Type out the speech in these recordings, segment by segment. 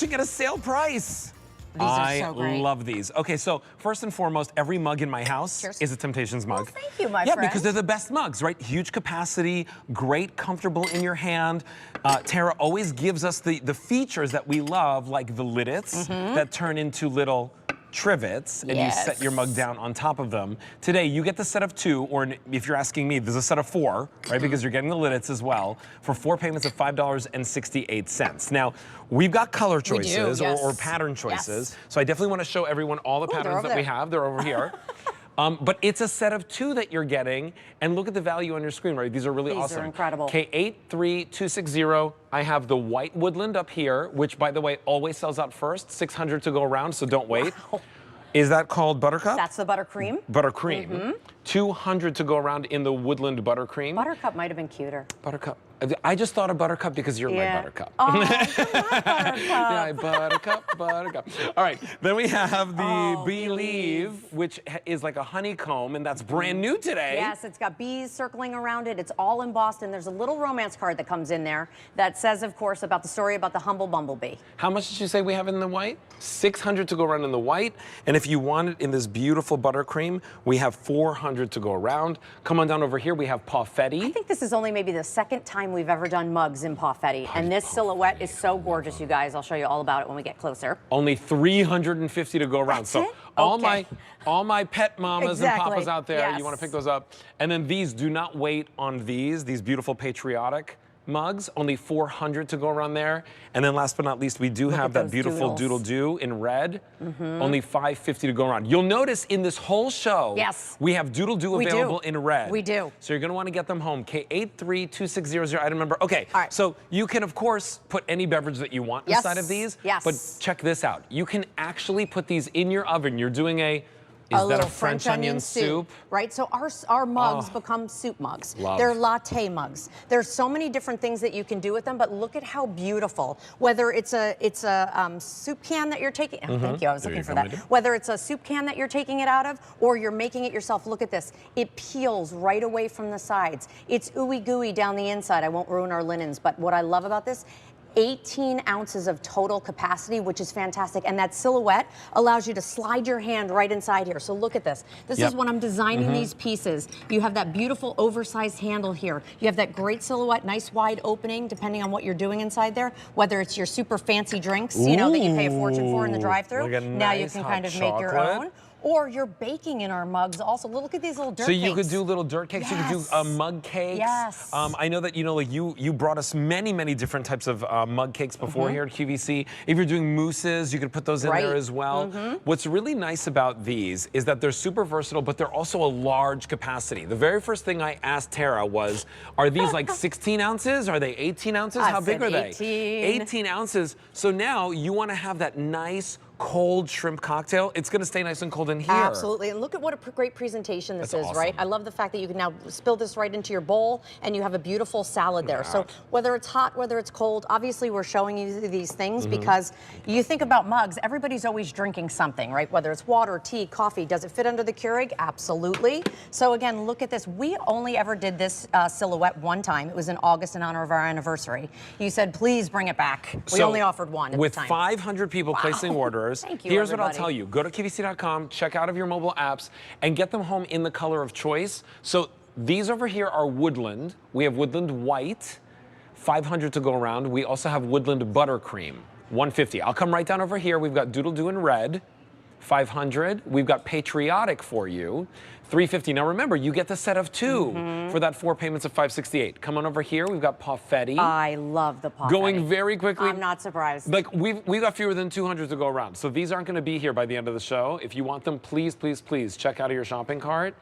to get a sale price. These are so great. I love these. Okay, so first and foremost, every mug in my house is a Temp-tations mug. Well, thank you, my friend. friend. Yeah, because they're the best mugs, right? Huge capacity, great, comfortable in your hand. Tara always gives us the features that we love, like the liddits that turn into little trivets, and you set your mug down on top of them. Today, you get the set of 2, or if you're asking me, there's a set of 4, right? Because you're getting the liddits as well, for 4 payments of $5.68. Now, we've got color choices or pattern choices, so I definitely want to show everyone all the patterns that we have. They're over here. But it's a set of 2 that you're getting, and look at the value on your screen, right? These are really awesome. These are incredible. K83260, I have the white woodland up here, which, by the way, always sells out first. 600 to go around, so don't wait. Wow. Is that called buttercup? That's the buttercream. Buttercream. 200 to go around in the woodland buttercream. Buttercup might have been cuter. Buttercup. I just thought of buttercup because you're my buttercup. Oh, buttercup. Yeah, buttercup. All right, then we have the Believe, which is like a honeycomb, and that's brand new today. Yes, it's got bees circling around it. It's all embossed, and there's a little romance card that comes in there that says, of course, about the story about the humble bumblebee. How much did you say we have in the white? 600 to go around in the white, and if you want it in this beautiful buttercream, we have 400 to go around. Come on down over here, we have Pauffetti. I think this is only maybe the second time we've ever done mugs in Pauffetti, and this silhouette is so gorgeous, you guys. I'll show you all about it when we get closer. Only 350 to go around. That's so it? all my pet mamas and papas out there, Yes. you want to pick those up. And then these, do not wait on these beautiful patriotic mugs, only 400 to go around there. And then last but not least, we do have that beautiful doodle-doo in red, only 550 to go around. You'll notice in this whole show, we have doodle-doo available in red. We do. So you're gonna wanna get them home. K83260, item number. Okay, so you can of course put any beverage that you want inside of these, but check this out. You can actually put these in your oven. You're doing a little French onion soup, right? So our mugs become soup mugs. They're latte mugs. There's so many different things that you can do with them, but look at how beautiful. Whether it's a soup can that you're taking, thank you, I was looking for that. Whether it's a soup can that you're taking it out of, or you're making it yourself, look at this. It peels right away from the sides. It's ooey gooey down the inside. I won't ruin our linens, but what I love about this, 18 ounces of total capacity, which is fantastic. And that silhouette allows you to slide your hand right inside here. So look at this. This is when I'm designing these pieces. You have that beautiful oversized handle here. You have that great silhouette, nice wide opening, depending on what you're doing inside there. Whether it's your super fancy drinks, you know, that you pay a fortune for in the drive-thru. Now you can kind of make your own. Or you're baking in our mugs also. Look at these little dirt cakes. So you could do little dirt cakes, you could do mug cakes. I know that, you know, like you brought us many different types of mug cakes before here at QVC. If you're doing mousses, you could put those in there as well. What's really nice about these is that they're super versatile, but they're also a large capacity. The very first thing I asked Tara was, are these like 16 ounces? Are they 18 ounces? How big are they? 18 ounces. So now you want to have that nice, cold shrimp cocktail. It's going to stay nice and cold in here. Absolutely. And look at what a great presentation this is, right? I love the fact that you can now spill this right into your bowl and you have a beautiful salad there. So whether it's hot, whether it's cold, obviously we're showing you these things because you think about mugs, everybody's always drinking something, right? Whether it's water, tea, coffee. Does it fit under the Keurig? Absolutely. So again, look at this. We only ever did this silhouette one time. It was in August in honor of our anniversary. You said, please bring it back. We only offered one at the time. With 500 people placing orders, Thank you, here's what I'll tell you. Go to QVC.com, check out of your mobile apps, and get them home in the color of choice. So these over here are woodland. We have woodland white, 500 to go around. We also have woodland buttercream, 150. I'll come right down over here. We've got doodle-doo in red, 500. We've got patriotic for you, 350. Now remember, you get the set of 2 for that 4 payments of 568. Come on over here. We've got Pauffetti. I love the Pauffetti. Going very quickly. I'm not surprised. Like we've got fewer than 200 to go around. So these aren't going to be here by the end of the show. If you want them, please check out of your shopping cart.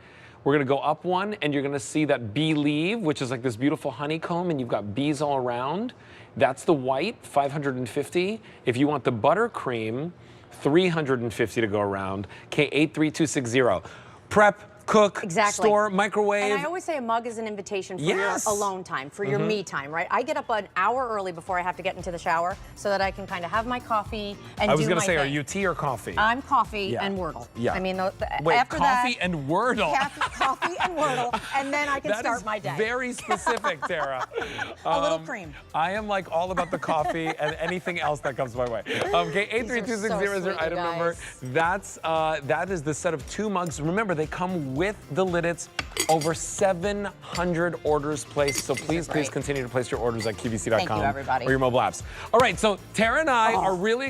We're going to go up one, and you're going to see that Believe, which is like this beautiful honeycomb, and you've got bees all around. That's the white, 550. If you want the buttercream, 350 to go around. K83260. Prep. cook, exactly. store, microwave. And I always say a mug is an invitation for Yes. your alone time, for your me time, right? I get up an hour early before I have to get into the shower so that I can kind of have my coffee and do my thing. I was going to say, are you tea or coffee? I'm coffee and Wordle. Yeah. I mean, wait, after coffee that, and Wordle. Coffee and Wordle, and then I can That start is my day. very specific, Tara. A little cream. I am like all about the coffee and anything else that comes my way. Okay, 83260 is your item number. That is the set of 2 mugs. Remember, they come with the Lidditz. Over 700 orders placed. So please continue to place your orders at QVC.com. Thank you, everybody. Or your mobile apps. All right, so Tara and I are really